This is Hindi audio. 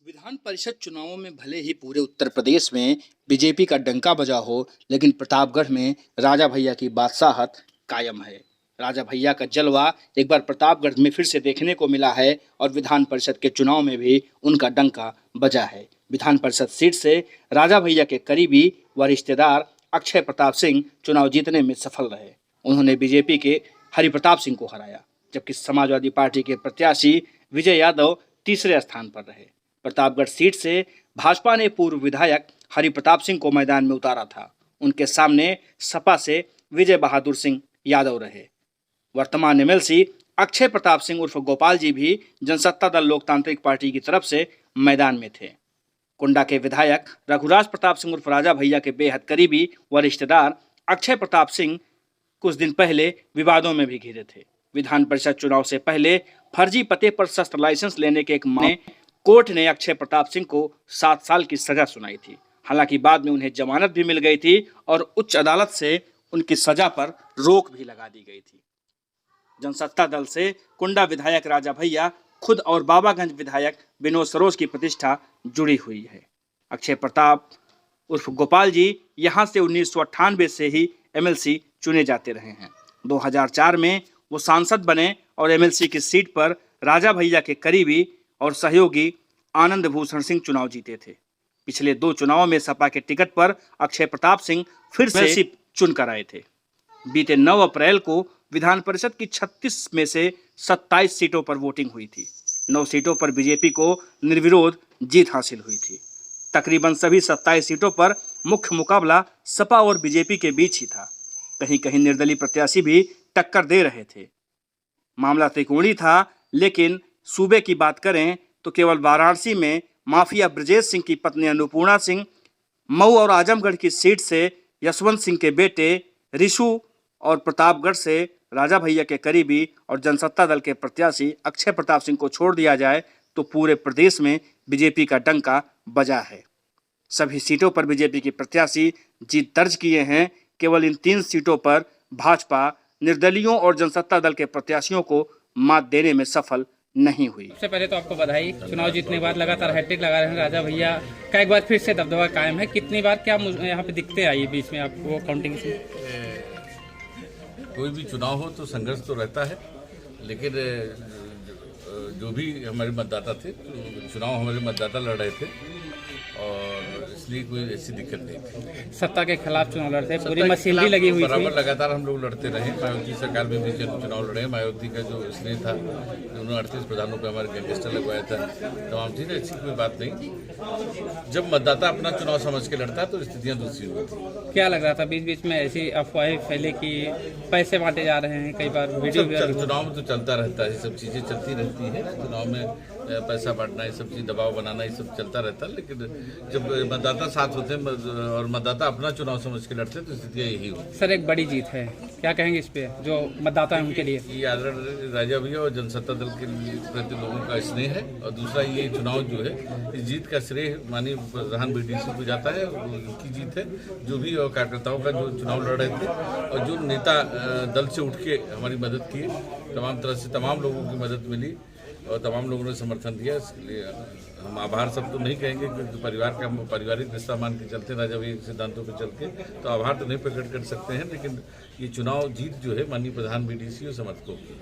विधान परिषद चुनावों में भले ही पूरे उत्तर प्रदेश में बीजेपी का डंका बजा हो, लेकिन प्रतापगढ़ में राजा भैया की बादशाहत कायम है। राजा भैया का जलवा एक बार प्रतापगढ़ में फिर से देखने को मिला है और विधान परिषद के चुनाव में भी उनका डंका बजा है। विधान परिषद सीट से राजा भैया के करीबी व रिश्तेदार अक्षय प्रताप सिंह चुनाव जीतने में सफल रहे। उन्होंने बीजेपी के हरिप्रताप सिंह को हराया, जबकि समाजवादी पार्टी के प्रत्याशी विजय यादव तीसरे स्थान पर रहे। प्रतापगढ़ सीट से भाजपा ने पूर्व विधायक हरिप्रताप सिंह को मैदान में उतारा था। उनके सामने सपा से विजय बहादुर सिंह यादव रहे। वर्तमान एमएलसी अक्षय प्रताप सिंह उर्फ गोपाल जी भी जनसत्ता दल लोकतांत्रिक पार्टी की तरफ से मैदान में थे। कुंडा के विधायक रघुराज प्रताप सिंह उर्फ राजा भैया के बेहद करीबी व रिश्तेदार अक्षय प्रताप सिंह कुछ दिन पहले विवादों में भी घिरे थे। विधान परिषद चुनाव से पहले फर्जी पते पर शस्त्र लाइसेंस लेने के एक मामले कोर्ट ने अक्षय प्रताप सिंह को 7 साल की सजा सुनाई थी। हालांकि बाद में उन्हें जमानत भी मिल गई थी और उच्च अदालत से उनकी सजा पर रोक भी लगा दी गई थी। जनसत्ता दल से कुंडा विधायक राजा भैया खुद और बाबागंज विधायक विनोद सरोज की प्रतिष्ठा जुड़ी हुई है। अक्षय प्रताप उर्फ गोपाल जी यहां से 1998 से ही एमएलसी चुने जाते रहे हैं। 2004 में वो सांसद बने और एमएलसी की सीट पर राजा भैया के करीबी और सहयोगी आनंद भूषण सिंह चुनाव जीते थे। पिछले 2 चुनावों में सपा के टिकट पर अक्षय प्रताप सिंह फिर से चुनकर आए थे। बीते 9 अप्रैल को विधान परिषद की 36 में से 27 सीटों पर वोटिंग हुई थी। 9 सीटों पर बीजेपी को निर्विरोध जीत हासिल हुई थी। तकरीबन सभी 27 सीटों पर मुख्य मुकाबला सपा और बीजेपी के बीच ही था। कहीं कहीं निर्दलीय प्रत्याशी भी टक्कर दे रहे थे। मामला त्रिकोणीय था, लेकिन सूबे की बात करें तो केवल वाराणसी में माफिया ब्रजेश सिंह की पत्नी अन्नपूर्णा सिंह, मऊ और आजमगढ़ की सीट से यशवंत सिंह के बेटे ऋषु और प्रतापगढ़ से राजा भैया के करीबी और जनसत्ता दल के प्रत्याशी अक्षय प्रताप सिंह को छोड़ दिया जाए तो पूरे प्रदेश में बीजेपी का डंका बजा है। सभी सीटों पर बीजेपी के प्रत्याशी जीत दर्ज किए हैं। केवल इन 3 सीटों पर भाजपा निर्दलीयों और जनसत्ता दल के प्रत्याशियों को मात देने में सफल नहीं हुई। सबसे पहले तो आपको बधाई, चुनाव जीतने के बाद लगातार हैट्रिक लगा रहे हैं राजा भैया का। एक बार फिर से दबदबा कायम है। कितनी बार क्या यहाँ पे दिखते आई बीच में आपको काउंटिंग से? कोई भी चुनाव हो तो संघर्ष तो रहता है, लेकिन जो भी हमारे मतदाता थे, चुनाव हमारे मतदाता लड़ रहे थे और इसलिए कोई ऐसी दिक्कत नहीं थी। सत्ता के खिलाफ चुनाव लड़ते, पूरी मशीनरी लगी हुई थी। बराबर लगातार हम लोग लड़ते रहे। मायावती सरकार में भी चुनाव लड़े। मायावती का जो स्नेह था, उन्होंने 38 प्रधानों पे हमारे गैंगस्टर लगवाया था, तमाम चीज़ें, ऐसी कोई बात नहीं। जब मतदाता अपना चुनाव समझ के लड़ता है तो स्थितियाँ दूसरी होती। क्या लग रहा था बीच बीच में ऐसी अफवाहें फैले कि पैसे बांटे जा रहे हैं? कई बार वीडियो चुनाव में तो चलता रहता है, ये सब चीज़ें चलती रहती है। चुनाव में पैसा बांटना, ये सब चीज़, दबाव बनाना, ये सब चलता रहता है। लेकिन जब मतदाता साथ होते हैं और मतदाता अपना चुनाव समझ के लड़ते हैं तो स्थितियाँ यही होती। सर, एक बड़ी जीत है, क्या कहेंगे इस पे जो मतदाता है उनके लिए? ये आदरणीय राजा भैया और जनसत्ता दल के प्रति लोगों का स्नेह है। और दूसरा, ये चुनाव जो है, इस जीत का श्रेय माननीय प्रधान बीडीसी को जाता है। उनकी जीत है। जो भी कार्यकर्ताओं का जो चुनाव लड़ रहे थे और जो नेता दल से उठ के हमारी मदद की, तमाम तरह से तमाम लोगों की मदद मिली और तमाम लोगों ने समर्थन दिया। इसके लिए हम आभार सब तो नहीं कहेंगे, क्योंकि परिवार का पारिवारिक रिश्ता मान के चलते, राजा भैया के सिद्धांतों पे चल के, तो आभार तो नहीं प्रकट कर सकते हैं। लेकिन ये चुनाव जीत जो है माननीय प्रधान बीडीसी और समर्थकों की।